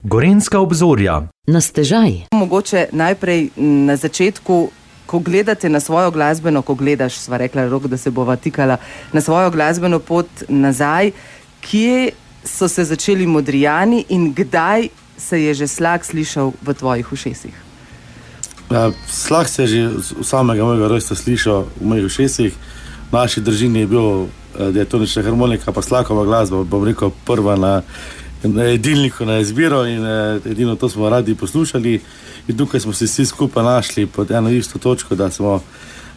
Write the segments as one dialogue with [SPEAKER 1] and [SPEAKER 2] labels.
[SPEAKER 1] Gorenjska obzorja.
[SPEAKER 2] Na stežaj.
[SPEAKER 3] Mogoče najprej na začetku, ko gledate na svojo glasbeno, ko gledaš, sva rekla Rok, da se bova tikala na svojo glasbeno pot nazaj, kje so se začeli Modrijani in kdaj se je že Slak slišal v tvojih ušesih?
[SPEAKER 4] Slak se je že v samega mojega rojstva slišal v mojih ušesih. V naši družini je bil diatonična harmonika, pa Slakova glasba, bom rekel, prva na jedilniku na izbiro in edino to smo radi poslušali. In tukaj smo se vsi skupaj našli pod eno isto točko, da smo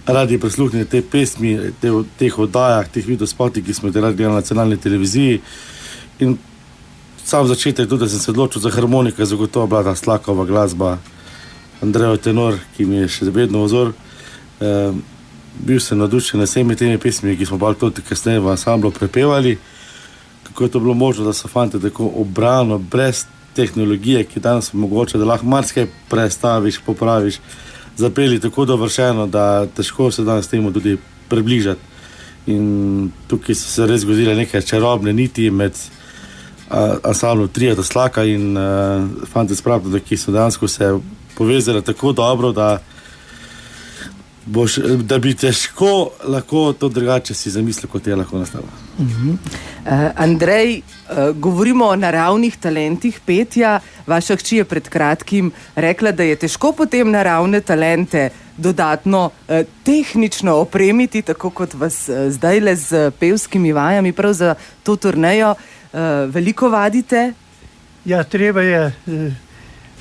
[SPEAKER 4] radi prisluhnili te pesmi, teh oddajah, teh videospotih, ki smo radi gledali na nacionalni televiziji. In sam začetek tudi, da sem se odločil za harmoniko, je zagotovo bila ta Slakova glasba, Andrejo tenor, ki mi je še vedno vzor. Bil sem navdušen nad vsemi temi pesmi, ki smo pa tudi kasneje v ansamblu prepevali. Kako je to bilo možno, da so fante tako obrano, brez tehnologije, ki danes omogoča, da lahko marsikaj prestaviš, popraviš, zapeli tako dovršeno, da težko se danes temu tudi približati. In tukaj so se res zgodile neke čarobne niti med ansamblom Trijata Slaka in fante s Praprodna, ki so dejansko se povezali tako dobro, da bi težko lahko to drugače si zamislil, kot je lahko nastalo.
[SPEAKER 3] Andrej, govorimo o naravnih talentih petja. Vaša hči je pred kratkim rekla, da je težko potem naravne talente dodatno tehnično opremiti, tako kot vas zdajle z pevskimi vajami, prav za to turnejo. Veliko vadite?
[SPEAKER 5] Ja, treba je.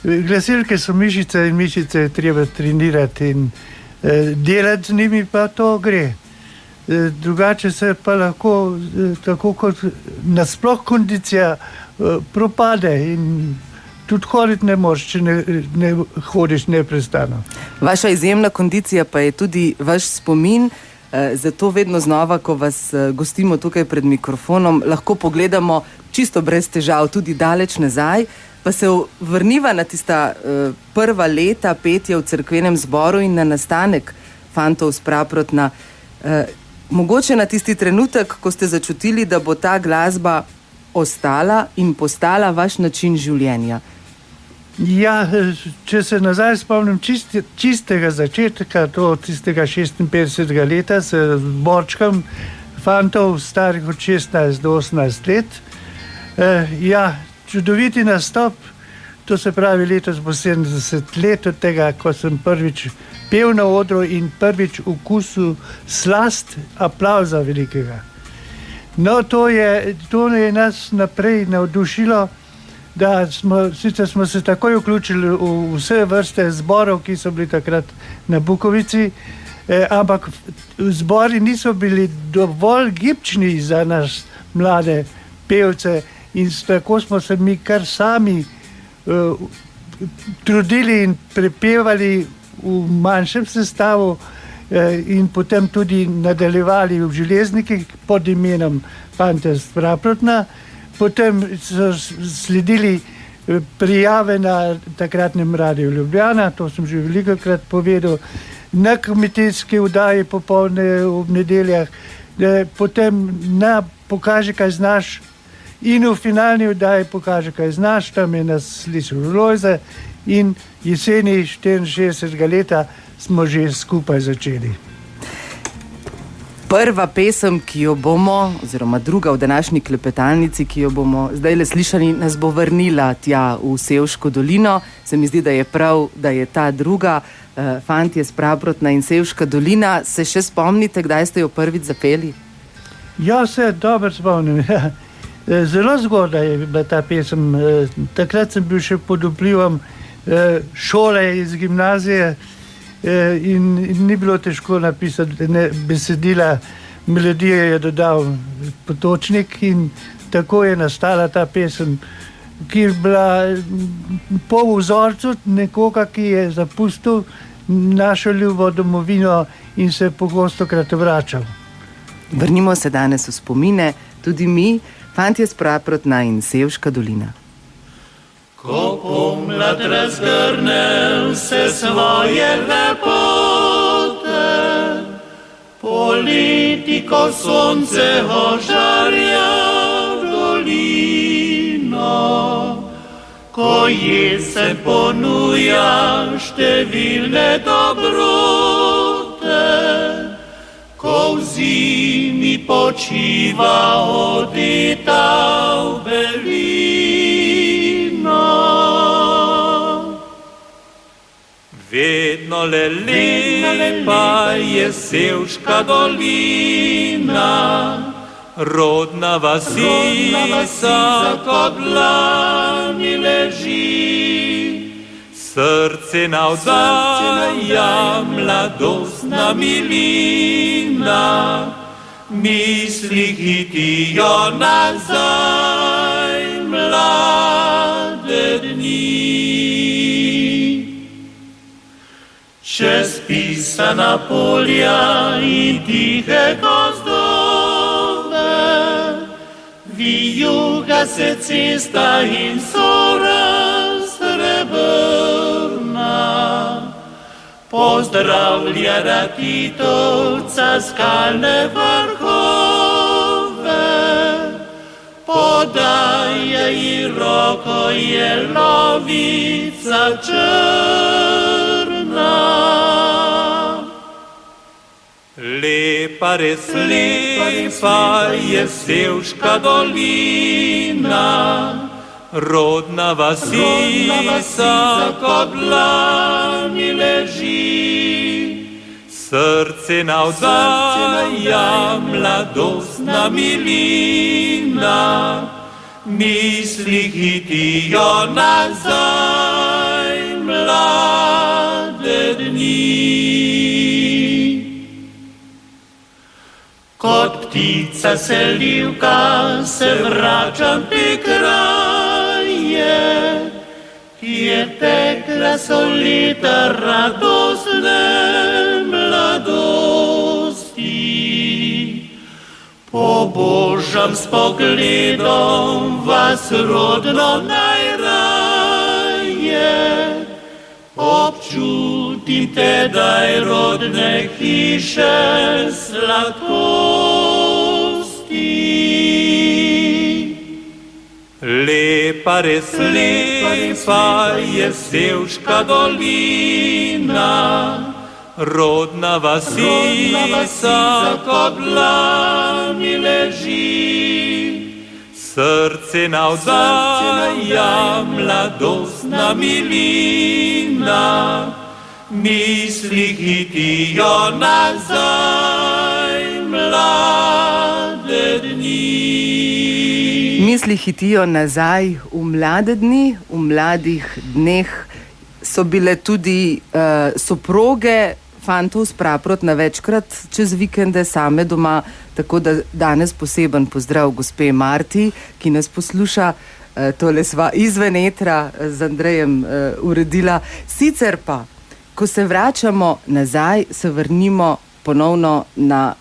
[SPEAKER 5] Glasilke so mišice in mišice je treba trenirati in delati z njimi, pa to gre. Drugače se pa lahko, tako kot nasploh kondicija propade in tudi hoditi ne moreš, če ne hodiš neprestano. Vaša
[SPEAKER 3] izjemna kondicija pa je tudi vaš spomin, zato vedno znova, ko vas gostimo tukaj pred mikrofonom, lahko pogledamo čisto brez težav tudi daleč nazaj, pa se vrniva na tista prva leta petja v cerkvenem zboru in na nastanek Fantov s Praprotna. Mogoče na tisti trenutek, ko ste začutili, da bo ta glasba ostala in postala vaš način življenja.
[SPEAKER 5] Ja, če se nazaj spomnim čistega začetka, tistega 56. leta, se zborčkam fantov starih od 16 do 18 let. Ja, čudoviti nastop, to se pravi letos bo 70 let od tega, ko sem prvič pel na odru in prvič vkusil slast aplavza velikega. No, to je nas naprej navdušilo, da sicer smo se takoj vključili v vse vrste zborov, ki so bili takrat na Bukovici, ampak zbori niso bili dovolj gibčni za nas mlade pevce in tako smo se mi kar sami trudili in prepevali v manjšem sestavu in potem tudi nadaljevali v Železnikih pod imenom Fante s Praprotna. Potem so sledili prijave na takratnem Radiu Ljubljana, to sem že velikokrat povedal, na kmetijski vdaji popoldne ob nedeljah, potem na Pokaži, kaj znaš in v finalni vdaji Pokaži, kaj znaš, tam je nas slišal Lojze in jeseni 64. leta smo že skupaj začeli.
[SPEAKER 3] Prva pesem, ki jo bomo, oziroma druga v današnji klepetalnici, ki jo bomo zdajle slišali, nas bo vrnila tja v Sevško dolino. Se mi zdi, da je prav, da je ta druga, Fantje s Praprotna in Sevška dolina. Se še spomnite, kdaj ste jo prvič zapeli?
[SPEAKER 5] Ja, se dobro spomnim. Ja. Zelo zgodaj je bila ta pesem. Takrat sem bil še pod vplivom šole iz gimnazije in ni bilo težko napisati besedila. Melodije je dodal Potočnik in tako je nastala ta pesem, ki je bila po vzorcu nekoga, ki je zapustil našo ljubo domovino in se pogostokrat vračal.
[SPEAKER 3] Vrnimo se danes v spomine, tudi mi, Fantje s Praprotna in Sevška dolina.
[SPEAKER 6] Ko pomlad razgrne vse svoje lepote, poleti, ko sonce ožarja dolino, ko jesen ponuja številne dobrote, ko v zimi počiva odita v belino. Vedno le lepa je Sevška dolina, rodna vasica ko dlani leži. Srce navdaja mladostna milina, misli hitijo nazaj mlade dni. Čez pisana polja in tihe gozdove, vijuga se cesta in sora srebrna. Pozdravlja Ratitovca skalne vrhove, podaja ji roko jelovica črna. Lepa, res lepa je Sevška dolina, rodna vasica ko dlani leži. Srce navdaja mladostna milina, misli hitijo nazaj mlade dni. Kot ptica selivka se vračam te kraje, kjer tekla so leta radostne mladosti. Pobožam s pogledom vas rodno najraje, občutim tedaj rodne hiše sladkosti. Lepa, res lepa je Sevška dolina, rodna vasica ko dlani leži. Srce navdaja mladostna milina, misli hitijo nazaj mlade dni.
[SPEAKER 3] Misli hitijo nazaj v mlade dni, v mladih dneh so bile tudi soproge fantov s Praprot na večkrat čez vikende same doma, tako da danes poseben pozdrav gospe Marti, ki nas posluša. Tole sva izven etra z Andrejem uredila. Sicer pa, ko se vračamo nazaj, se vrnimo ponovno na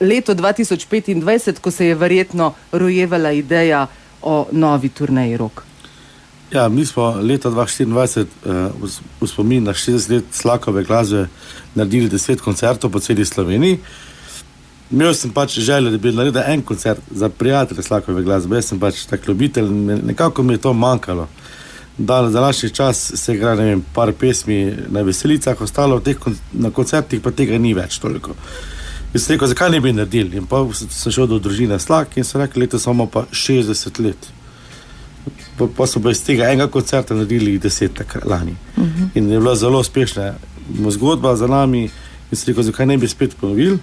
[SPEAKER 3] leto 2025, ko se je verjetno rojevala ideja o novi turneji Rok.
[SPEAKER 4] Ja, mi smo leta 2024 v spomin na 60 let Slakove glasbe naredili 10 koncertov po celi Sloveniji. Imel sem pač željo, da bi naredil en koncert za prijatelje Slakove glasbe. Jaz sem pač tak ljubitelj, nekako mi je to manjkalo. Za naš čas se igra, ne vem, par pesmi na veselicah, ostalo na koncertih pa tega ni več toliko. Jaz sem rekel, zakaj ne bi naredili? In pa sem šel do družine Slak in sem rekel, letos imamo pa 60 let. Pa so iz tega enega koncerta naredili 10 lani. In je bila zelo uspešna zgodba za nami in sem rekel, zakaj ne bi spet ponovili.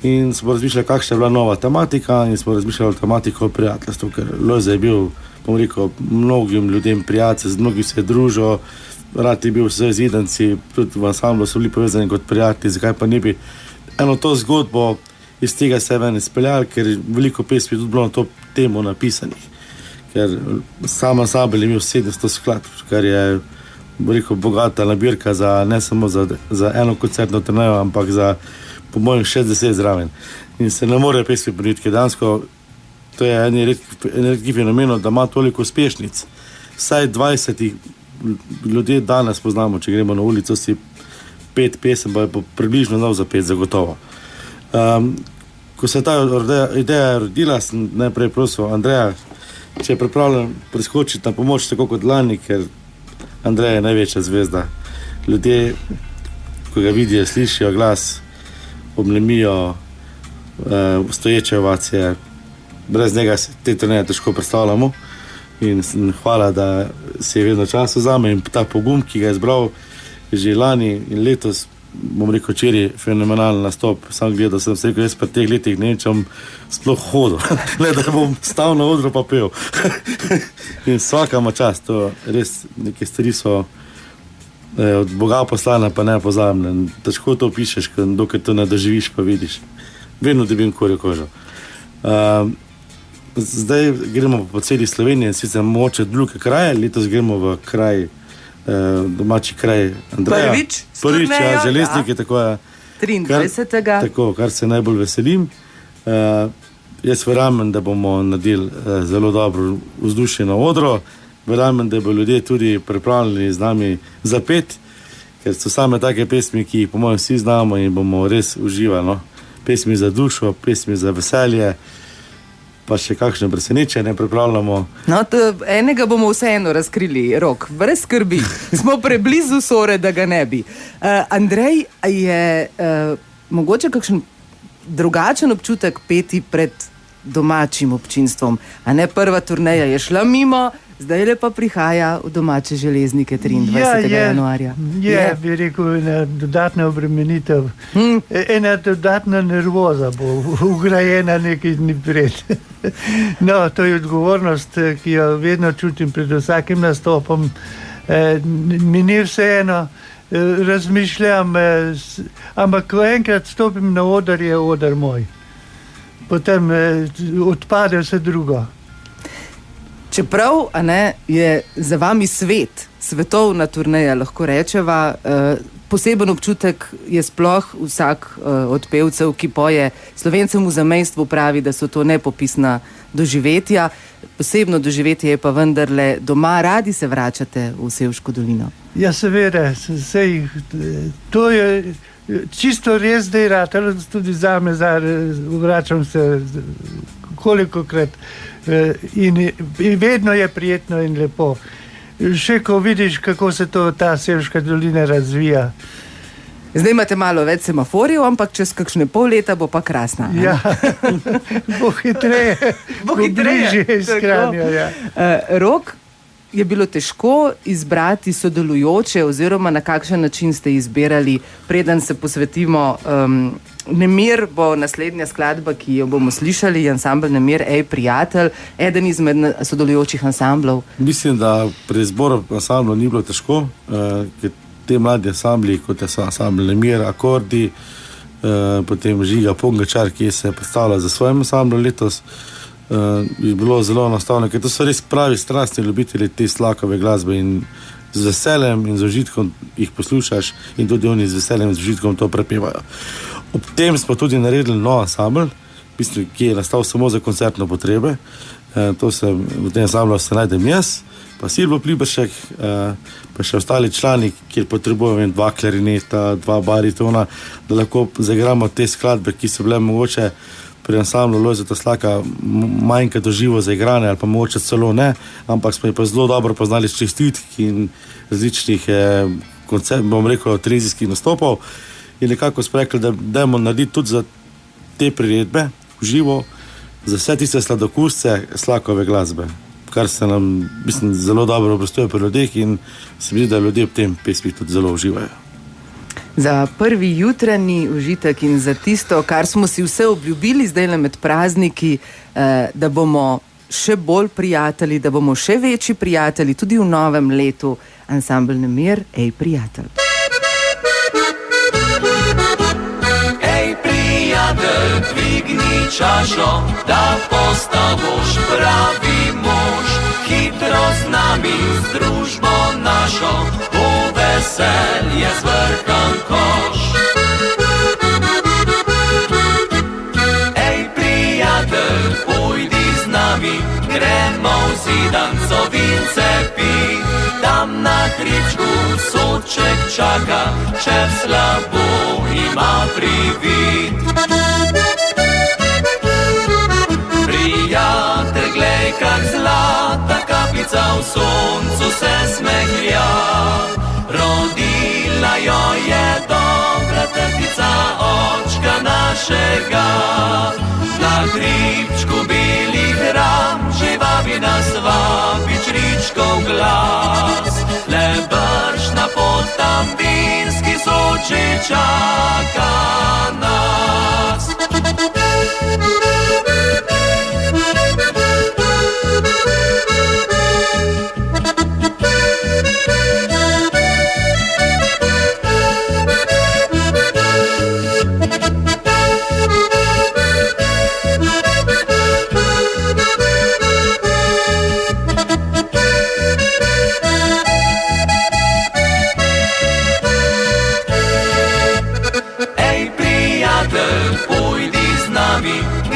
[SPEAKER 4] In smo razmišljali, kakšna je bila nova tematika in smo razmišljali o tematiko o prijateljstvu, ker Lojze je bil, bom rekel, mnogim ljudem prijatelj, z mnogim se je družil, rad je bil z zidanci, tudi v ansamblu so bili povezani kot prijatelji, zakaj pa ne bi eno to zgodbo iz tega se ven izpeljali, ker veliko pesmi tudi bilo na to temo napisanih. Ker sam ansambel je imel 700 skladb, kar je, bom rekel, bogata nabirka za, ne samo za eno koncertno turnejo, ampak za po mojem 60 zraven. In se ne more pesmi ponuditi, ker dansko to je en redki fenomen, da ima toliko uspešnic. Vsaj 20 ljudje danes poznamo, če gremo na ulico, si 5 pesem, pa je približno nov za 5 zagotovo. Ko se je ta ideja rodila, sem najprej prosil Andreja, če je pripravljen priskočiti na pomoč tako kot lani, ker Andrej je največja zvezda. Ljudje, ko ga vidijo, slišijo glas, obnemijo, stoječe ovacije. Brez njega se te turneje težko predstavljamo in hvala, da se je vedno čas vzame in ta pogum, ki ga je zbral že lani in letos, bom rekel, včeraj fenomenalen nastop. Sam gledal sem se rekel, jaz pri teh letih ne vem, če bom sploh hodil, ne da bom stal na odru pa pel. In vsaka ima čas, to res neke stvari so od Boga poslana, pa ne pozabljene. Težko to pišeš, dokaj to ne doživiš, pa vidiš. Vedno dobim korjo kožo. Zdaj gremo po celi Sloveniji, sicer mogoče druge kraje, letos gremo v kraj, domači kraj Andreja. Prvič, ja, Železniki, tako je.
[SPEAKER 3] 23.
[SPEAKER 4] Tako, kar se najbolj veselim. Jaz verjamem, da bomo naredili zelo dobro vzdušje na odru. Verjamem, da bo ljudje tudi pripravljeni z nami zapeti, ker so same take pesmi, ki jih po mojem vsi znamo in bomo res uživali. No? Pesmi za dušo, pesmi za veselje, pa še kakšne presenečenje pripravljamo.
[SPEAKER 3] No, enega bomo vseeno razkrili, Rok, brez skrbi. Smo preblizu Sore, da ga ne bi. Andrej, je mogoče kakšen drugačen občutek peti pred domačim občinstvom? A ne, prva turneja je šla mimo, zdaj le pa prihaja v domače Železnike 23. januarja.
[SPEAKER 5] Bi rekel, ena dodatna obremenitev, ena dodatna nervoza bo ugrajena nekaj dni pred. No, to je odgovornost, ki jo vedno čutim pred vsakim nastopom. Mi ni vseeno, razmišljam, ampak ko enkrat stopim na oder, je oder moj. Potem odpade vse drugo.
[SPEAKER 3] Čeprav, a ne, je za vami svetovna turneja, lahko rečeva, poseben občutek je sploh vsak od pevcev, ki poje Slovencem v zamejstvu, pravi, da so to nepopisna doživetja. Posebno doživetje je pa vendarle doma, radi se vračate v Sevško dolino.
[SPEAKER 5] Ja, seveda, to je čisto res, da je ratalo tudi zame, vračam se kolikokrat in vedno je prijetno in lepo. Še ko vidiš, kako se ta Sevška dolina razvija.
[SPEAKER 3] Zdaj imate malo več semaforjev, ampak čez kakšne pol leta bo pa krasna.
[SPEAKER 5] Ja, bo hitreje, bo bližje iz Kranja. Ja.
[SPEAKER 3] Rok, je bilo težko izbrati sodelujoče oziroma na kakšen način ste izbirali, preden se posvetimo Nemir bo naslednja skladba, ki jo bomo slišali, ansambl Nemir, Ej, prijatelj, eden izmed sodelujočih ansamblov.
[SPEAKER 4] Mislim, da pri izboru ansamblov ni bilo težko, ker te mladi ansambli, kot je ansambl Nemir, Akordi, potem Žiga Pongačar, ki se je predstavila za svojim ansamblom letos, je bilo zelo enostavno, ker to so res pravi strastni ljubitelji te slakove glasbe in z veseljem in z užitkom jih poslušaš in tudi oni z veseljem in z užitkom to prepevajo. Ob tem smo tudi naredili nov ansambl, ki je nastal samo za koncertne potrebe. V tem ansamblu se najdem jaz, pa Silvo Pliberšek, pa še ostali člani, kjer potrebujemo 2 klarineta, 2 baritona, da lahko zaigramo te skladbe, ki so bile mogoče pri ansamblu Lojzeta Slaka manjka doživo zaigrane, ali pa mogoče celo ne, ampak smo jih pa zelo dobro poznali z čestitk in različnih bom rekel, televizijskih nastopov. In nekako smo rekli, da dajmo narediti tudi za te priredbe v živo, za vse tiste sladokusce Slakove glasbe, kar se nam, mislim, zelo dobro obrostuje pri ljudeh in se mi zdi, da ljudje v tem pesmih tudi zelo uživajo.
[SPEAKER 3] Za prvi jutranji užitek in za tisto, kar smo si vse obljubili zdaj med prazniki, da bomo še bolj prijatelji, da bomo še večji prijatelji tudi v novem letu, ansambl Nemir, Ej, prijatelj.
[SPEAKER 6] Dvigni čašo, da postaviš pravi mož, hitro z nami, z družbo našo, v veselje zvrkan koš. Ej, prijatelj, pojdi z nami, gremo v Zidanco vince pit, tam na kričku soček čaka, šef slabo ima privid. Prijatelj, glej, kak zla
[SPEAKER 1] kapica v soncu se smehlja. Rodila jo je dobra trtica očka našega. Na hribčku belih ram živavi nas vabi čričkov glas. Le brž na pot tam vinski Soči čaka nas.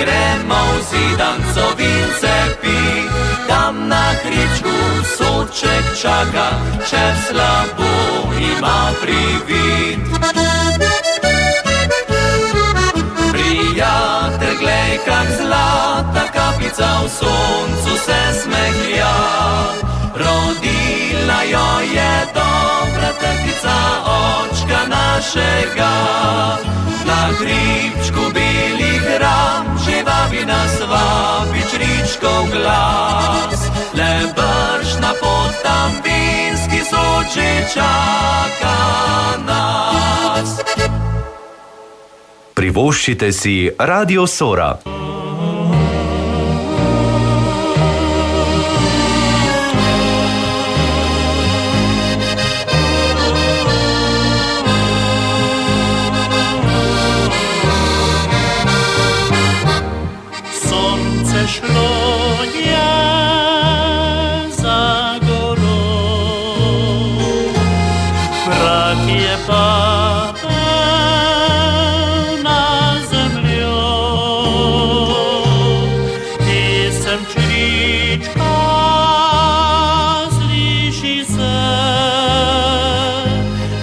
[SPEAKER 1] Gremo v Zidanco vince pi, tam na hribčku Soček čaka, šef slabo ima privid. Prijatelj, glej, kak zlata kapica v soncu se smehlja. Rodila jo je dobra trtica očka našega. Na hribčku belih ram živavi nas vabi čričkov glas. Le brž na pot tam vinski Soči čaka nas.
[SPEAKER 2] Privoščite si Radio Sora.
[SPEAKER 6] Šlo je za goro, prah je padal na zemljo. Pesem črička sliši se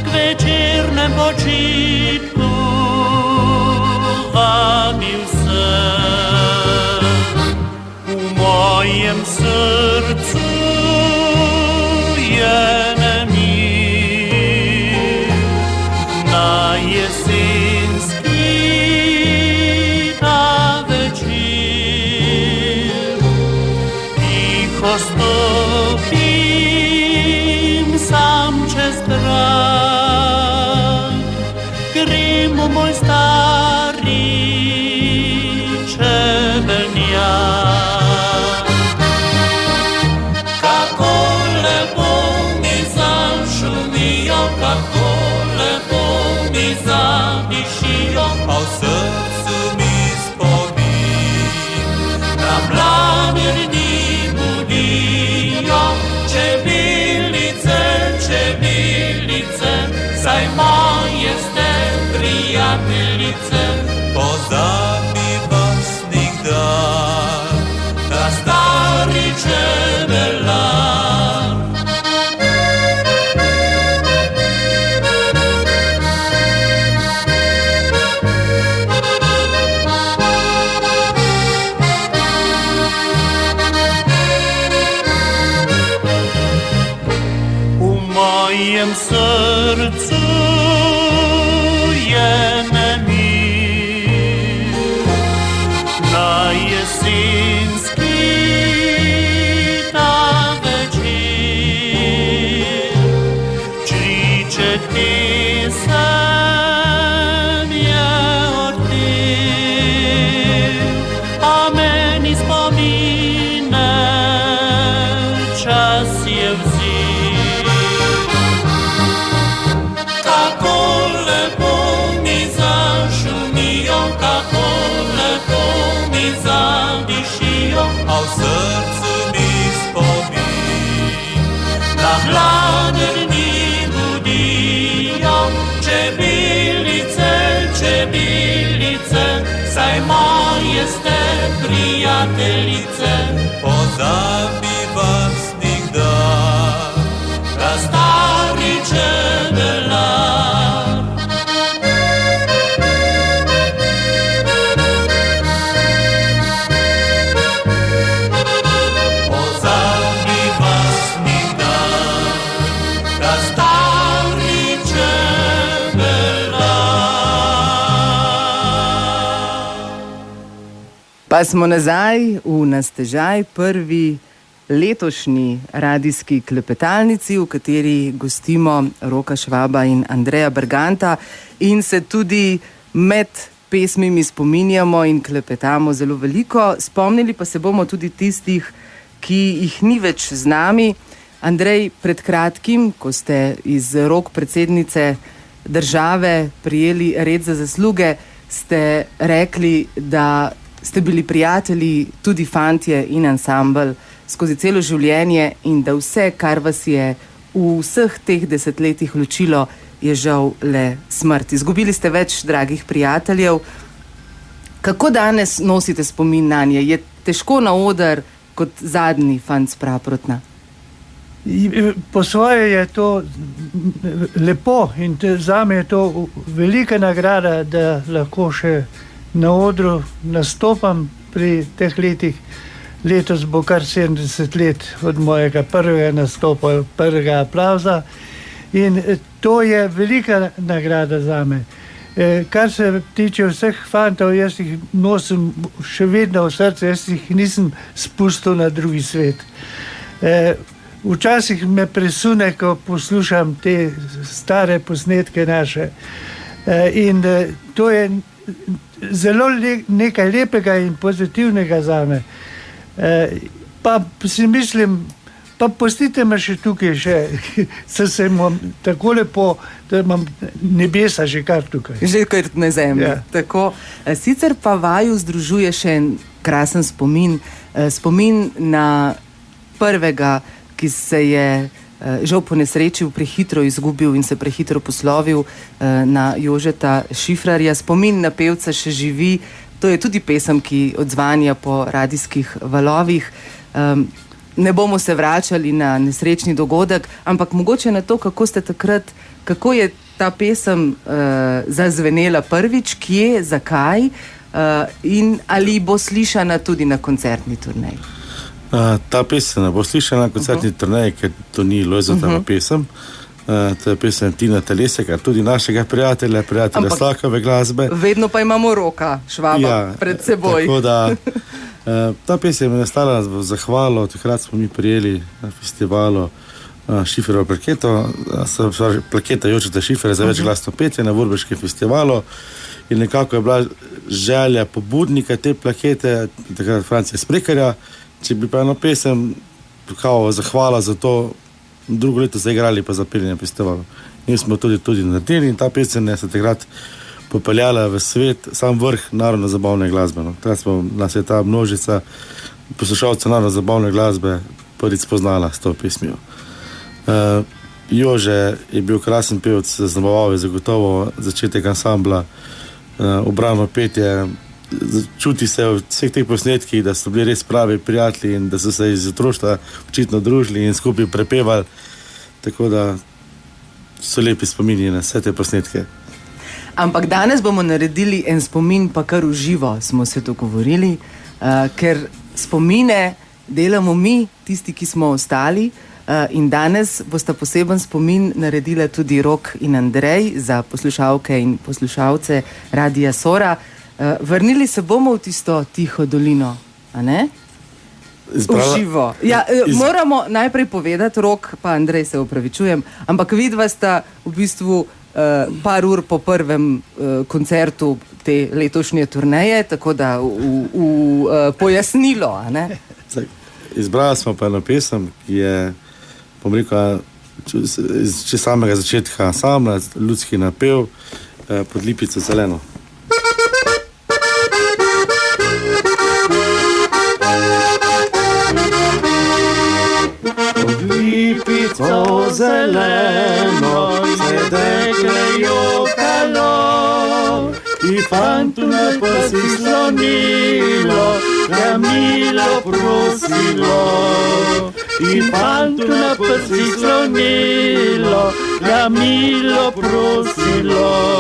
[SPEAKER 6] k večernem počitku, vabil se. V mojem srcu je nemir, na jesenski ta večer. Tiho stopim sam čez trak, grem v moj stari čebelnjak. Kako lepo mi zadišijo, a v srcu mi spomin. Na mlade dni budijo čebelice, čebelice, saj moje ste prijateljice. Pozabi vas nikdar, ta stari čebelar. V mojem srcu je nemir, na jesenski ta večer. Čriček pesem je odpel, a meni spomine čas je vzil. A v srcu mi spomin. Na mlade dni budijo čebelice, čebelice, saj moje ste prijateljice. Pozabi vas nikdar, ta stari čebelar. Pozabi vas stari čebelar.
[SPEAKER 3] Pa smo nazaj v Nastežaj, prvi letošnji radijski klepetalnici, v kateri gostimo Roka Švaba in Andreja Berganta in se tudi med pesmimi spominjamo in klepetamo zelo veliko. Spomnili pa se bomo tudi tistih, ki jih ni več z nami. Andrej, pred kratkim, ko ste iz rok predsednice države prijeli red za zasluge, ste rekli, da ste bili prijatelji, tudi fantje in ansambel skozi celo življenje in da vse, kar vas je v vseh teh desetletjih ločilo, je žal le smrt. Izgubili ste več dragih prijateljev. Kako danes nosite spomin nanje? Je težko na oder kot zadnji fant s Praprotna?
[SPEAKER 5] Po svoje je to lepo in zame je to velika nagrada, da lahko še na odru nastopam pri teh letih. Letos bo kar 70 let od mojega prvega nastopa, prvega aplavza in to je velika nagrada zame. Kar se tiče vseh fantov, jaz jih nosim še vedno v srcu, jaz jih nisem spustil na drugi svet. Včasih me presune, ko poslušam te stare posnetke naše in to je zelo nekaj lepega in pozitivnega zame. Pa si mislim, pa pustite me še tukaj, se imam tako lepo, da imam nebesa že kar tukaj.
[SPEAKER 3] Že kar na zemlji.
[SPEAKER 5] Ja.
[SPEAKER 3] Tako. Sicer pa vaju združuje še en krasen spomin, spomin na prvega, ki se je žal po nesreči prehitro izgubil in se prehitro poslovil, na Jožeta Šifrarja. Spomin na pevca še živi. To je tudi pesem, ki odzvanja po radijskih valovih. Ne bomo se vračali na nesrečni dogodek, ampak mogoče na to, kako je ta pesem zazvenela prvič, kje, zakaj in ali bo slišana tudi na koncertni turneji.
[SPEAKER 4] Ta pesem ne bo slišana na koncertni turneji, ker to ni Lojzetova pesem. To je pesem Tina Teleseka, tudi našega prijatelja Slakove glasbe.
[SPEAKER 3] Vedno pa imamo Roka Švaba pred seboj. Tako da
[SPEAKER 4] ta pesem je nastala v zahvalo, takrat smo mi prijeli na festivalu Šifrerovo plaketo, plaketa Jožeta Šifrerja za večglasno petje na Vrbiškem festivalu in nekako je bila želja pobudnika te plakete, takrat Francija Sprekarja, če bi pa eno pesem kao zahvala za to drugo leto zaigrali pa zapeli na festivalu. In smo tudi naredili in ta pesem je se takrat popeljala v svet, sam vrh narodno-zabavne glasbe. Takrat nas je ta množica poslušalcev narodno-zabavne glasbe prvič spoznala s to pesmijo. Jože je bil krasen pevec, zaznamoval je zagotovo začetek ansambla, ubrano petje. Čuti se v vseh teh posnetkih, da so bili res pravi prijatelji in da so se iz otroštva očitno družili in skupaj prepevali. Tako da so lepi spomini na vse te posnetke.
[SPEAKER 3] Ampak danes bomo naredili en spomin, pa kar v živo smo se dogovorili, ker spomine delamo mi, tisti, ki smo ostali, in danes bosta poseben spomin naredila tudi Rok in Andrej za poslušalke in poslušalce Radia Sora. Vrnili se bomo v tisto tiho dolino, a ne? V živo. Moramo najprej povedati, Rok pa Andrej, se opravičujem, ampak vidva sta v bistvu par ur po prvem koncertu te letošnje turneje, tako da v pojasnilo, a ne?
[SPEAKER 4] Izbrala smo pa eno pesem, ki je, bom rekel, če samega začetka ansambla, ljudski napev Pod lipico zeleno.
[SPEAKER 6] Lipico zeleno se dekle jokalo i fantu na prsi slonilo, ga milo prosilo. I fantu na prsi slonilo, ga milo prosilo.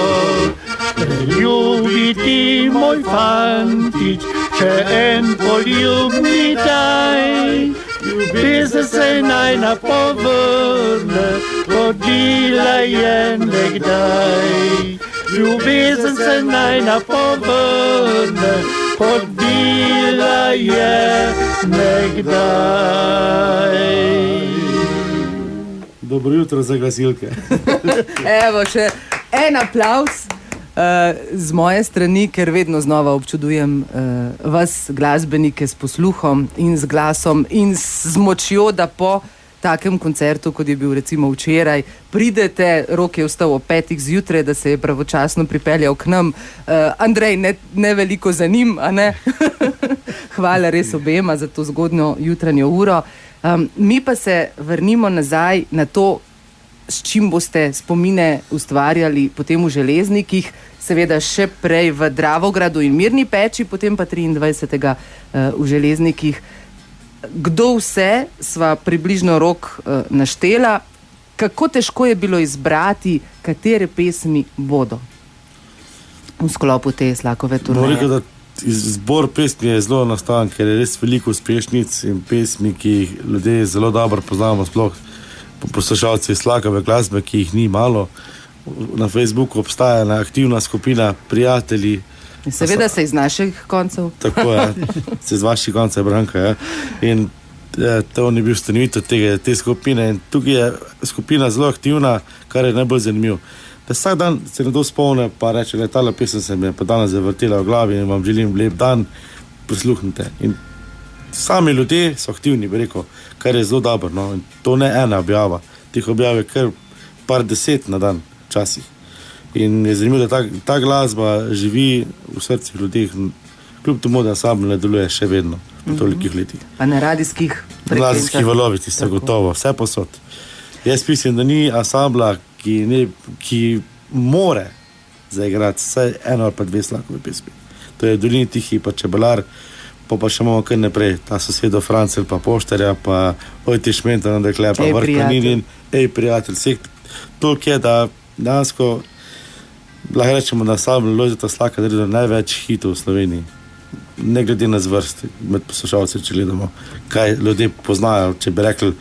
[SPEAKER 6] Ljubi ti, moj fantič, če en poljubni daj.
[SPEAKER 5] ljubezen se naj napovrne, kot bila je nekdaj. Ljubezen se naj napovrne, kot bila je nekdaj.
[SPEAKER 4] Dobro jutro za gasilke.
[SPEAKER 3] Evo, še en aplavz z moje strani, ker vedno znova občudujem vas, glasbenike, s posluhom in z glasom in z močjo, da po takem koncertu, kot je bil recimo včeraj, pridete. Rok je vstal ob 5 zjutraj, da se je pravočasno pripeljal k nam. Andrej, ne veliko za njim, a ne? Hvala res obema za to zgodnjo jutranjo uro. Mi pa se vrnimo nazaj na to, s čim boste spomine ustvarjali potem v Železnikih, seveda še prej v Dravogradu in Mirni Peči, potem pa 23. V Železnikih. Kdo vse sva približno Rok naštela, kako težko je bilo izbrati, katere pesmi bodo v sklopu te Slakove turneje?
[SPEAKER 4] Zbor pesmi je zelo enostaven, ker je res veliko uspešnic in pesmi, ki jih ljudje zelo dobro poznamo, sploh poslušalci Slakove glasbe, ki jih ni malo. Na Facebooku obstaja ena aktivna skupina prijatelji.
[SPEAKER 3] Seveda se iz naših koncev.
[SPEAKER 4] Tako je, se iz vaših koncev, Branka. Ja. In to ni bil ustanovitelj te skupine. In tukaj je skupina zelo aktivna, kar je najbolj zanimivo. Da vsak dan se nekdo spomne, pa reče, da je tale pesem se mi je pa danes zavrtela v glavi in vam želim lep dan, prisluhnite. In sami ljudje so aktivni, bi rekel, kar je zelo dobro. No? In to ne ena objava, teh objav je kar par 10 na dan včasih. In je zanimivo, da ta glasba živi v srcih ljudeh, kljub temu, da ansambl ne deluje še vedno po tolikih letih.
[SPEAKER 3] Pa na radijskih
[SPEAKER 4] frekvencah. Na radijskih valovih ste gotovo, vse posod. Jaz mislim, da ni ansambla, ki more zaigrati vsaj eno ali pa 2 Slakove pesmi. To je Dolini tihi, pa Čebelar, pa še imamo kar naprej, ta sosedo Francel, pa Poštarja, pa Ojti Šmenta, Dekle, pa Vrh Planinin, prijatelj, vseh. Toliko je, da dansko lahko rečemo, da ansambl Lojzeta Slaka naredil največ hitov v Sloveniji. Ne glede na zvrst med poslušalci, če gledamo, kaj ljudje poznajo, če bi rekli,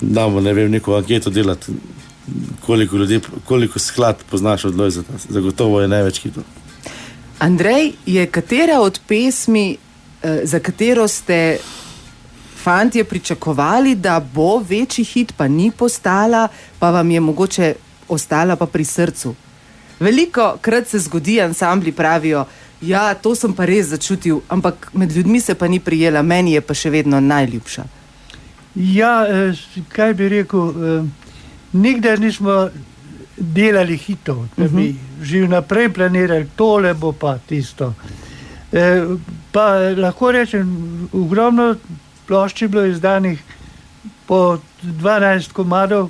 [SPEAKER 4] damo, ne vem, neko anketo delati, koliko skladb poznaš od Lojzeta, zagotovo je največ hitov.
[SPEAKER 3] Andrej, je katera od pesmi, za katero ste fantje pričakovali, da bo večji hit, pa ni postala, pa vam je mogoče ostala pa pri srcu? Veliko krat se zgodi, ansambli pravijo, ja, to sem pa res začutil, ampak med ljudmi se pa ni prijela, meni je pa še vedno najljubša.
[SPEAKER 5] Ja, kaj bi rekel, nikdar nismo delali hitov, da bi že naprej planirali, tole bo pa tisto. Pa lahko rečem, ogromno plošč je bilo izdanih po 12 komadov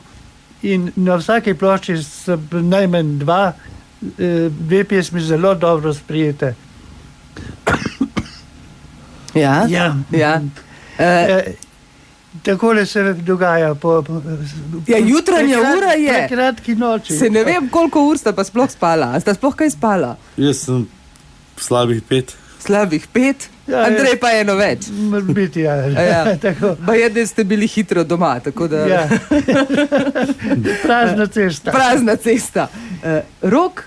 [SPEAKER 5] in na vsake plošči so najmanj 2 pesmi zelo dobro sprijete.
[SPEAKER 3] Ja? Ja.
[SPEAKER 5] Takole se dogaja
[SPEAKER 3] ja, jutranja ura je.
[SPEAKER 5] Kratki noči.
[SPEAKER 3] Se ne vem, koliko ur sta pa sploh spala. A sta sploh kaj spala?
[SPEAKER 4] Jaz sem slabih 5.
[SPEAKER 3] Slabih 5? Ja, Andrej pa eno več.
[SPEAKER 5] Biti, ja.
[SPEAKER 3] Pa je, da ste bili hitro doma, tako da...
[SPEAKER 5] Ja. Prazna cesta.
[SPEAKER 3] Prazna cesta. Rok,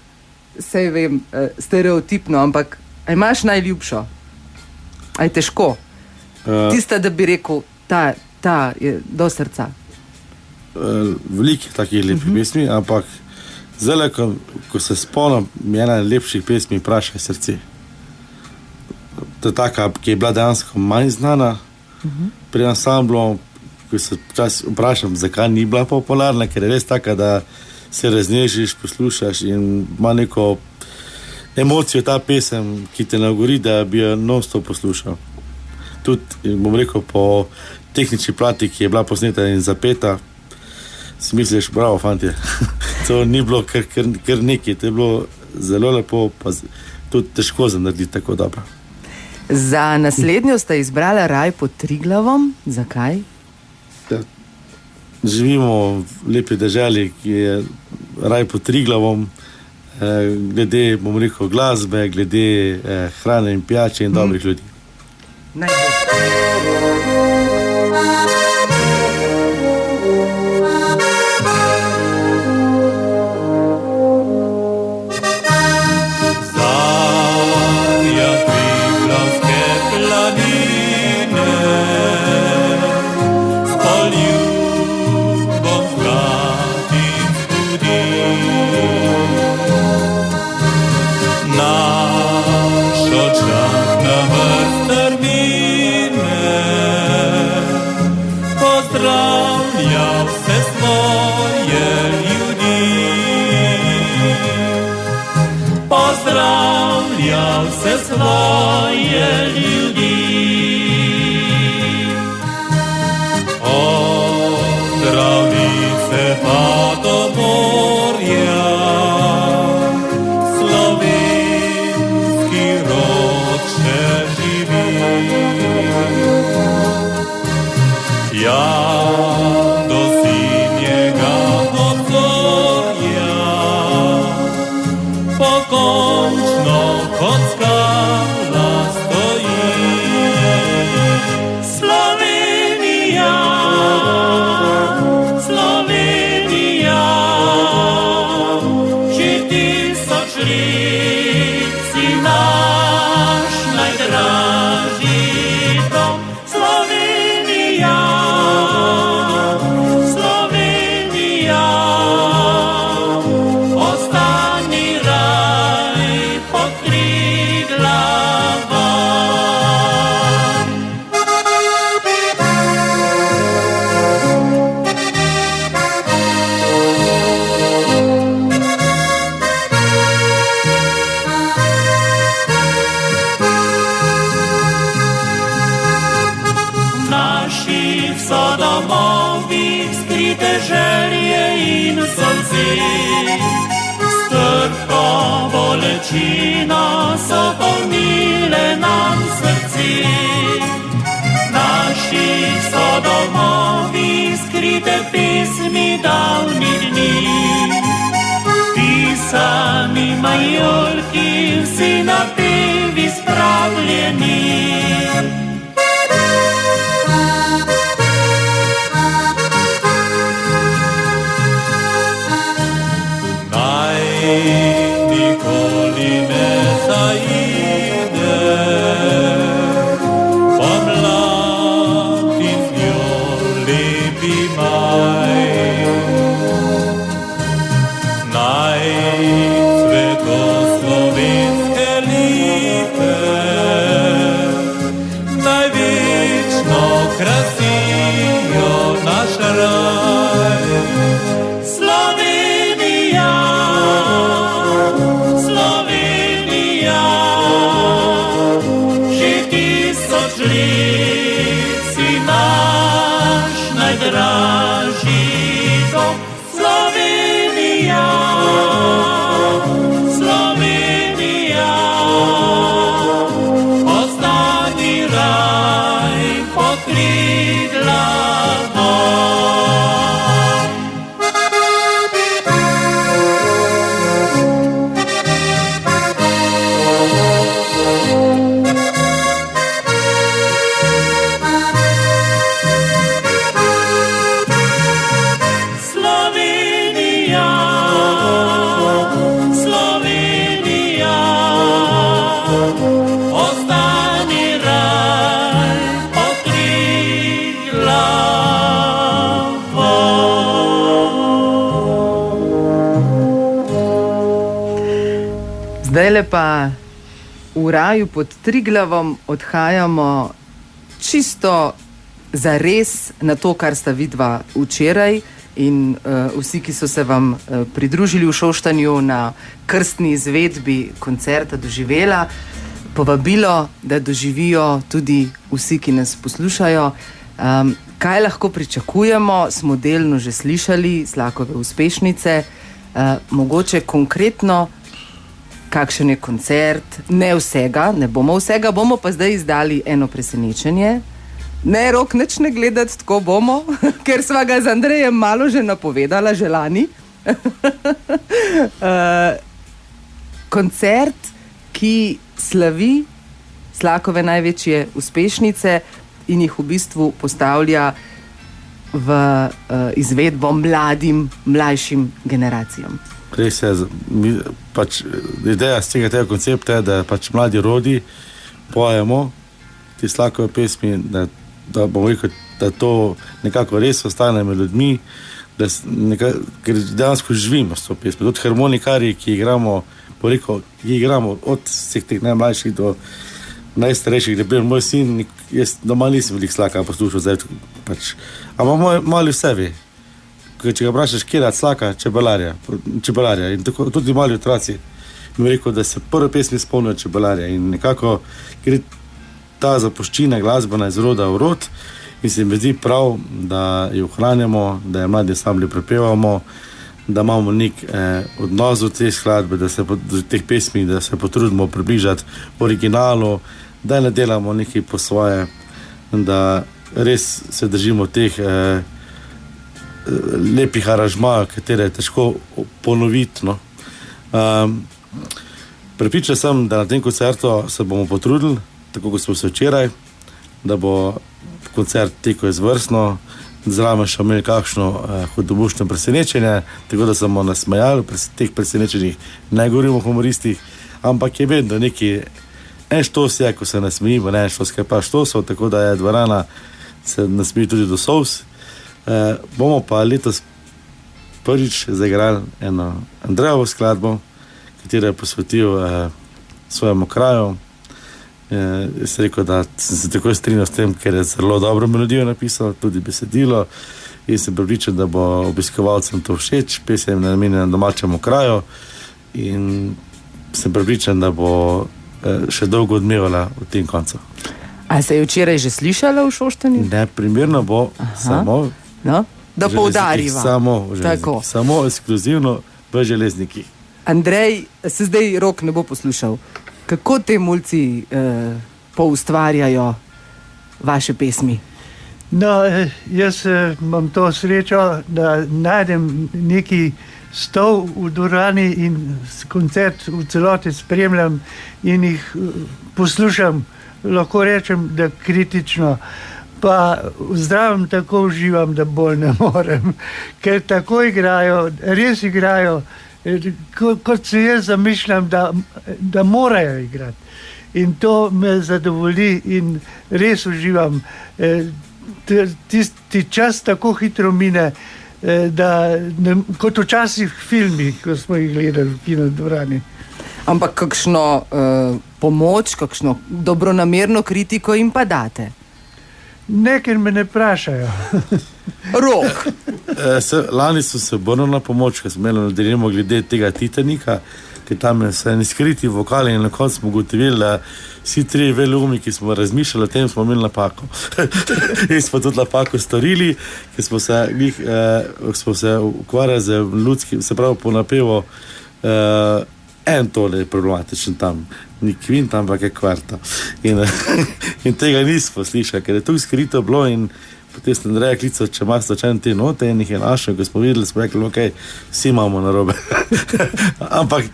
[SPEAKER 3] sej vem, stereotipno, ampak a imaš najljubšo? A je težko? Tista, da bi rekel, ta je do srca.
[SPEAKER 4] Veliko takih lepih pesmi, ampak zdaj, ko se spomnim, mi ena lepših pesmi Prašaj srce. To je taka, ki je bila dejansko manj znana pri ansamblu, ko se včasih vprašam, zakaj ni bila popularna, ker je res taka, da se raznežiš, poslušaš in ima neko emocijo ta pesem, ki te nagori, da bi jo non-stop poslušal. Tudi, bom rekel, po tehnični plati, ki je bila posneta in zapeta, si misliš, bravo, fantje. To ni bilo kar nekaj, to je bilo zelo lepo, pa tudi težko za narediti tako dobro.
[SPEAKER 3] Za naslednjo sta izbrala Raj pod Triglavom. Zakaj?
[SPEAKER 4] Ja, živimo v lepi deželi, ki je Raj pod Triglavom, glede, bom rekel, glasbe, glede hrane in pijače in dobrih ljudi.
[SPEAKER 3] Najbolj.
[SPEAKER 6] zdravje ljudi. Od ravnice pa do morja, slovenski rod še živi. Ja, do sinjega obzorja, pokončno kot skala stoji. Slovenija, Slovenija, že 1000 let si naš najdražji dom. Slovenija, Slovenija, ostani raj pod Triglavom. V naših sodomovih skrite želje in solzi, strho bolečino so polnile nam srci. V naših sodomovih skrite pesmi davnih dni, pisani majolki, vsi napevi spravljeni. Naj nikoli ne zaide pomlad in z njo lepi maj. Naj cveto slovenske lipe, naj večno krasijo naš raj. Slovenija, Slovenija, že 1000 let si naš najdražji dom. Slovenija, Slovenija, ostani raj pod Triglavom. Slovenija, Slovenija, ostani raj pod Triglavom.
[SPEAKER 3] Zdajle pa v raju pod Triglavom odhajamo čisto zares na to, kar sta vidva včeraj in vsi, ki so se vam pridružili v Šoštanju na krstni izvedbi koncerta doživela, povabilo, da doživijo tudi vsi, ki nas poslušajo. Kaj lahko pričakujemo, smo delno že slišali, Slakove uspešnice, mogoče konkretno, kakšen je koncert, ne vsega, ne bomo vsega, bomo pa zdaj izdali eno presenečenje. Ne, Rok, nič ne gledati, tako bomo, ker sva ga z Andrejem malo že napovedala, že lani. Koncert, ki slavi Slakove največje uspešnice in jih v bistvu postavlja v izvedbo mlajšim generacijam.
[SPEAKER 4] Res je, pač ideja z tega koncepta je, da pač mladi rodi pojemo te Slakove pesmi, da bomo rekel, da to nekako res ostane med ljudmi, ker dejansko živimo s to pesmi. Tudi harmonikarji, ki igramo, ki igramo od vseh teh najmlajših do najstarejših, da je bil moj sin, jaz doma nisem veliko Slaka poslušal, zdaj pač, ampak mali vse ve. Če ga vprašaš, kje je Slaka, čebelarja in tako, tudi mali otroci mi rekel, da se prve pesmi spomnijo čebelarja in nekako, ker ta zapuščina glasbena iz roda v rod in se mi zdi prav, da jo ohranjamo, da jo mladi ansambli prepevamo, da imamo nek odnos do te skladbe, do teh pesmi, da se potrudimo približati originalu, da ne delamo nekaj po svoje, da res se držimo teh lepih aranžmajev, katere je težko ponoviti. No. Prepričan sem, da na tem koncertu se bomo potrudili, tako kot smo se včeraj, da bo koncert tekel izvrstno, zraven še imeli kakšno hudomušno presenečenje, tako da se bomo nasmejali, teh presenečenjih ne govorimo o humoristih, ampak je vedno neki en štos je, ko se nasmejimo, ne en štos, kaj pa štosov, tako da je dvorana se nasmeji tudi do solz. Bomo pa letos prvič zaigrali eno Andrejevo skladbo, katero je posvetil svojemu kraju. Jaz sem rekel, da sem se tako strinjal s tem, ker je zelo dobro melodijo napisal, tudi besedilo, in sem pripričan, da bo obiskovalcem to všeč. Pesem je namenjena domačemu kraju in sem pripričan, da bo še dolgo odmevala v tem koncu.
[SPEAKER 3] A se je včeraj že slišala v Šoštanju?
[SPEAKER 4] Ne, primerno bo samo...
[SPEAKER 3] No? Da poudariva.
[SPEAKER 4] Samo ekskluzivno v Železnikih.
[SPEAKER 3] Andrej, se zdaj Rok ne bo poslušal. Kako te mulci poustvarjajo vaše pesmi?
[SPEAKER 5] No, jaz imam to srečo, da najdem neki stol v dvorani in koncert v celoti spremljam in jih poslušam, lahko rečem, da kritično. Pa zdravim tako uživam, da bolj ne morem, ker tako igrajo, res igrajo, kot se jaz zamišljam, da morajo igrati. In to me zadovolji in res uživam. Tisti čas tako hitro mine, kot včasih v filmih, ko smo jih gledali v kinodvorani.
[SPEAKER 3] Ampak kakšno pomoč, kakšno dobronamerno kritiko jim pa date?
[SPEAKER 5] Ne, ker me ne vprašajo.
[SPEAKER 3] Rok.
[SPEAKER 4] Lani so se obrnili na pomoč, ker smo imeli delimo glede tega Titanika, ker tam je se neskriti vokali in na koncu smo ugotovili, da vsi tri veloumi, ki smo razmišljali o tem, smo imeli napako. In smo tudi napako storili, ker smo se ukvarjali z ljudskim, se pravi po napevu, en tole je problematičen tam, ni kvint, ampak je kvarta. In tega nismo slišali, ker je tu skrito bilo in potem sem Andreja klical, če ima slučajno te note in jih je našel, ko smo videli, smo rekli, ok, vsi imamo narobe. Ampak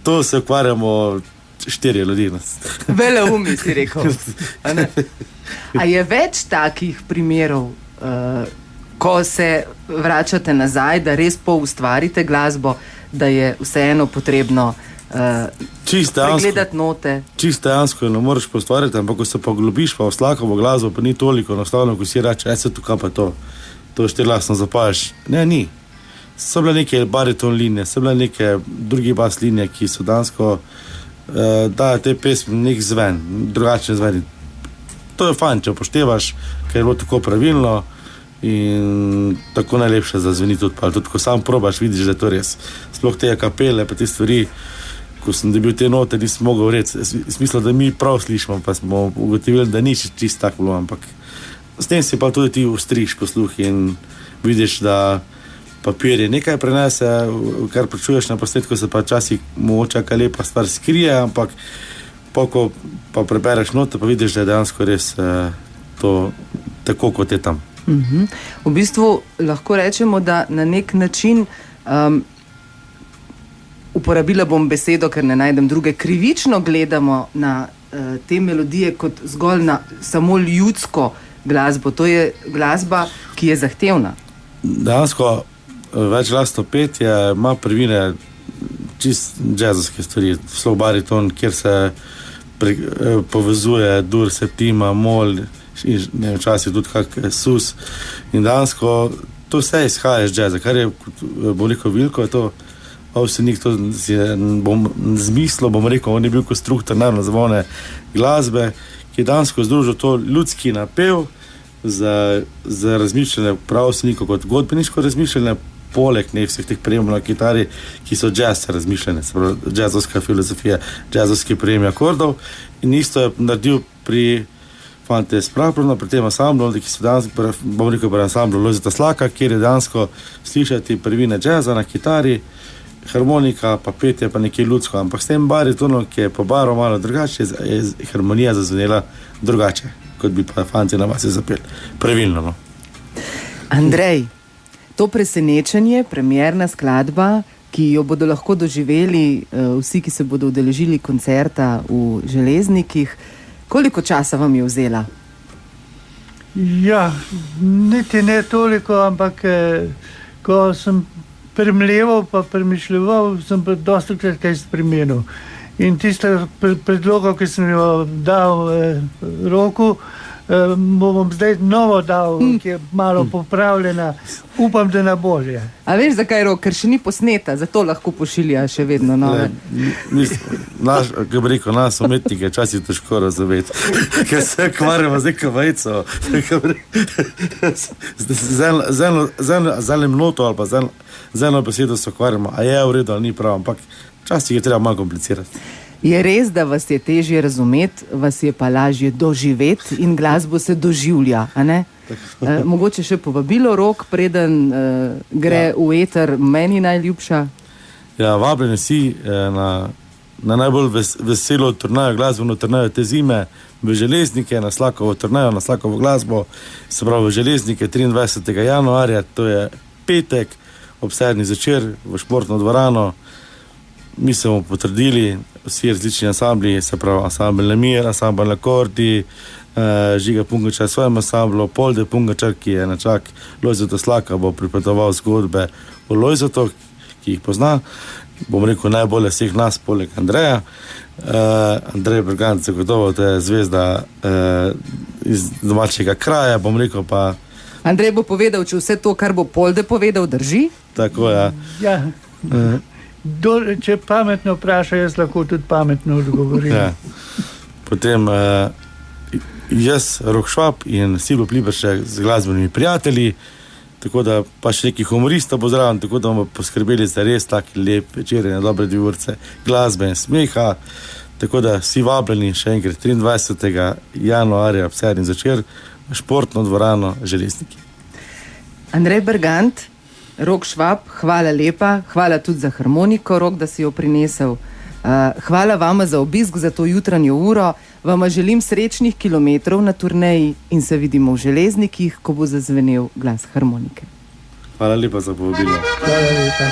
[SPEAKER 4] to se ukvarjamo 4 ljudi.
[SPEAKER 3] Veleumi si rekel. A je več takih primerov, ko se vračate nazaj, da res poustvarite glasbo, da je vseeno potrebno pregledati note?
[SPEAKER 4] Čisto dejansko ne moreš poustvariti, ampak ko se poglobiš pa v Slakovo glasbo, pa ni toliko enostavno, ko si reče, se tukaj pa to štirglasno zapajaš. Ne, ni. So bile neke bariton linije, so bile neke drugi bas linije, ki so dansko dajo te pesmi nek zven, drugačen zven. To je fajn, če upoštevaš, ker je bilo tako pravilno in tako najlepše zazveni tudi, pa tudi ko sam probaš, vidiš, da je to res. Sploh te kapele, pa te stvari, ko sem dobil te note, nisem mogel reči. Smisla, da mi prav slišimo, pa smo ugotovili, da ni čisto tako bilo, ampak s tem si pa tudi ti ustriš posluh in vidiš, da papir je nekaj prenese, kar počuješ na posnetku, se pa časih mogoče kaj lepa stvar skrije, ampak ko pa prebereš note, pa vidiš, da je dejansko res to tako, kot je tam.
[SPEAKER 3] V bistvu lahko rečemo, da na nek način uporabila bom besedo, ker ne najdem druge, krivično gledamo na te melodije kot zgolj na samo ljudsko glasbo. To je glasba, ki je zahtevna.
[SPEAKER 4] Dejansko večglasno petje ima prvine čist džezovske stvari, slow bariton, kjer se povezuje dur, septima, mol in včasih tudi kak sus. In dejansko to vse izhaja iz džeza, kar je, bom rekel, veliko, je to Avsenik, to zmislil, bom rekel, on je bil konstruktor naravno zvone glasbe, ki je dejansko združil to ljudski napev za razmišljanje pravosnikov kot godbeniško razmišljanje, poleg vseh teh prijemov na kitari, ki so jazz razmišljene, džazovska filozofija, džazovski prijemi akordov, in isto je naredil pri fante Sprapljeno, pri tem ansamblu, ki so danes, bom rekel, pri ansamblu Lojzeta Slaka, kjer je dejansko slišati prvine džeza na kitari, harmonika, pa petje, pa nekaj ljudsko, ampak s tem baritonom, ki je pobaral malo drugače, je harmonija zazvenela drugače, kot bi pa fanti na vas zapeli. Pravilno, no.
[SPEAKER 3] Andrej, to presenečenje, premierna skladba, ki jo bodo lahko doživeli vsi, ki se bodo udeležili koncerta v Železnikih, koliko časa vam je vzela?
[SPEAKER 5] Ja, niti ne toliko, ampak ko sem premleval pa premišljeval, sem pa dostikrat kaj spremenil. In tiste predlogo, ki sem jo dal Roku, bom zdaj novo dal, ki je malo popravljena. Upam, da na bolje.
[SPEAKER 3] A veš, zakaj, Rok? Ker še ni posneta, zato lahko pošilja še vedno nove.
[SPEAKER 4] Kaj bi rekel, nas umetnike včasih težko razumeti, ker se kvarjamo z neko vejco, z enim noto ali pa z eno besedo se kvarjamo, a je v redu ali ni prav, ampak včasih je treba malo komplicirati.
[SPEAKER 3] Je res, da vas je težje razumeti, vas je pa lažje doživeti in glasbo se doživlja, a ne? Mogoče še povabilo, Rok, preden gre v eter meni najljubša?
[SPEAKER 4] Ja, vabljeni si na najbolj veselo turnajo, glasbeno turnajo te zime v Železnike, na Slakovo turnajo, na Slakovo glasbo, se pravi v Železnike 23. januarja, to je petek, ob 7. zvečer v športno dvorano. Mi se bomo potrdili, vsi različni ansambli, se pravi ansambl Lemir, ansambl Lakordi, Žiga Pungačar s svojim ansamblu, Polde Pungačar, ki je nečak Lojzeta Slaka, bo pripovedoval zgodbe o Lojzetu, ki jih pozna. Bom rekel najbolje vseh nas, poleg Andreja. Andrej Bergant, zagotovo to je zvezda iz domačega kraja, bom rekel pa...
[SPEAKER 3] Andrej bo povedal, če vse to, kar bo Polde povedal, drži?
[SPEAKER 4] Tako, ja.
[SPEAKER 5] Ja. Če pametno vpraša, jaz lahko tudi pametno odgovorim.
[SPEAKER 4] Ja. Potem jaz, Rok Švab in Silvo Pliberšek z glasbenimi prijatelji, tako da pa še nekih humorista bo zraven, tako da bomo poskrbeli za res taki lep večer, na dobre 2 urce glasbe in smeha, tako da vsi vabljeni še enkrat 23. januarja ob 7. zvečer v športno dvorano Železniki.
[SPEAKER 3] Andrej Bergant, Rok Švab, hvala lepa, hvala tudi za harmoniko, Rok, da si jo prinesel. Hvala vama za obisk, za to jutranjo uro. Vama želim srečnih kilometrov na turneji in se vidimo v Železnikih, ko bo zazvenel glas harmonike.
[SPEAKER 4] Hvala lepa za povabilo.
[SPEAKER 5] Hvala lepa.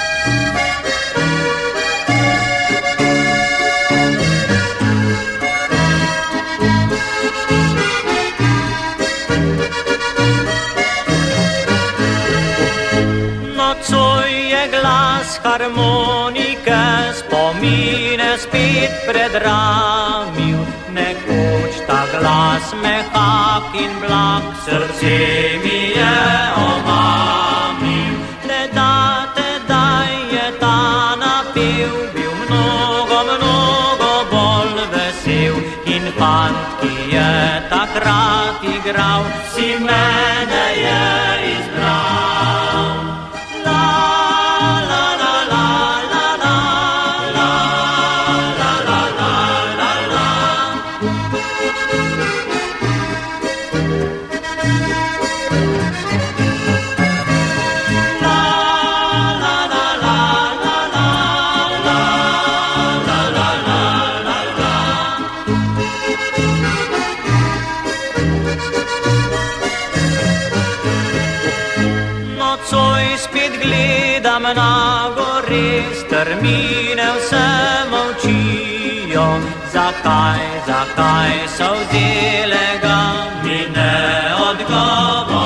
[SPEAKER 6] Nocoj je glas harmonike, spomine spet predramil. Nekoč ta glas mehak in blag, srce mi je omamil. Tedaj je ta napev bil mnogo bolj vesel. In fant, ki je takrat igral, si mene je izbral. Na gori strmine vse molčijo. Zakaj so vzele ga, mi ne odgovorijo.